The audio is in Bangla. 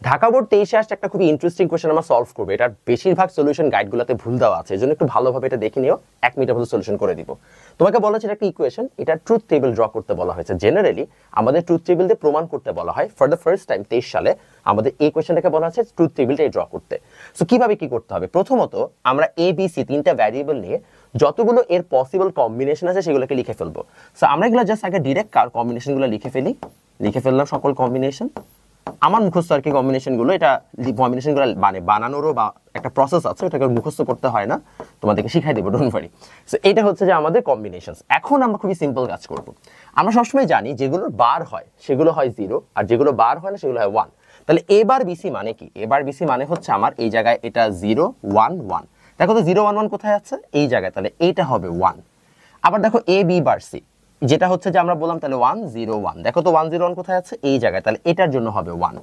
ঢাকা বোর্ড 23-এ আসছে একটা খুবই ইন্টারেস্টিং কোয়েশ্চেন আমরা সলভ করবো। এটার বেশিরভাগ সলিউশন গাইডগুলোতে ভুল দেওয়া আছে, এজন্য একটু ভালোভাবে এটা দেখে নিও, 1 মিনিটের মধ্যে সলিউশন করে দিব। তোমাকে বলা হচ্ছে এটা একটা ইকুয়েশন, এটা ট্রুথ টেবিল ড্র করতে বলা হয়েছে। জেনারেলি আমাদের ট্রুথ টেবিল দিয়ে প্রমাণ করতে বলা হয়। ফর দ্য ফার্স্ট টাইম 23 সালে আমাদের এই কোয়েশ্চেনটাকে বলা হচ্ছে ট্রুথ টেবিলটাই ড্র করতে। সো কিভাবে কি করতে হবে, প্রথমত আমরা এ বি সি তিনটা ভ্যারিয়েবল নিয়ে যতগুলো এর পসিবল কম্বিনেশন আছে সেগুলোকে লিখে ফেলবো। সো আমরা এগুলো জাস্ট আগে ডিরেক্ট কম্বিনেশনগুলো লিখে ফেললাম সকল কম্বিনেশন। আমার মুখস্থ আর কি কম্বিনেশনগুলো, এটা কম্বিনেশনগুলো মানে বানানোরও বা একটা প্রসেস আছে, ওটাকে মুখস্থ করতে হয় না, তোমাদেরকে শিখাই দেবো, ডোন্ট ওয়ারি। সো এটা হচ্ছে যে আমাদের কম্বিনেশনস। এখন আমরা খুবই সিম্পল কাজ করব। আমরা সবসময় জানি যেগুলো বার হয় সেগুলো হয় 0, আর যেগুলো বার হয় না সেগুলো হয় 1। তাহলে এ বার বিসি মানে কি? এ বার বিসি মানে হচ্ছে আমার এই জায়গায় এটা 0 1 1, দেখো তো 0 1 1 কোথায় আছে? এই জায়গায়, তাহলে এইটা হবে 1। আবার দেখো এ বি বার সি, যেটা হচ্ছে যে আমরা বললাম তাহলে 1 0 1, দেখো তো 1 0 1 কোথায় আছে? এই জায়গায়, তাহলে এটার জন্য হবে 1।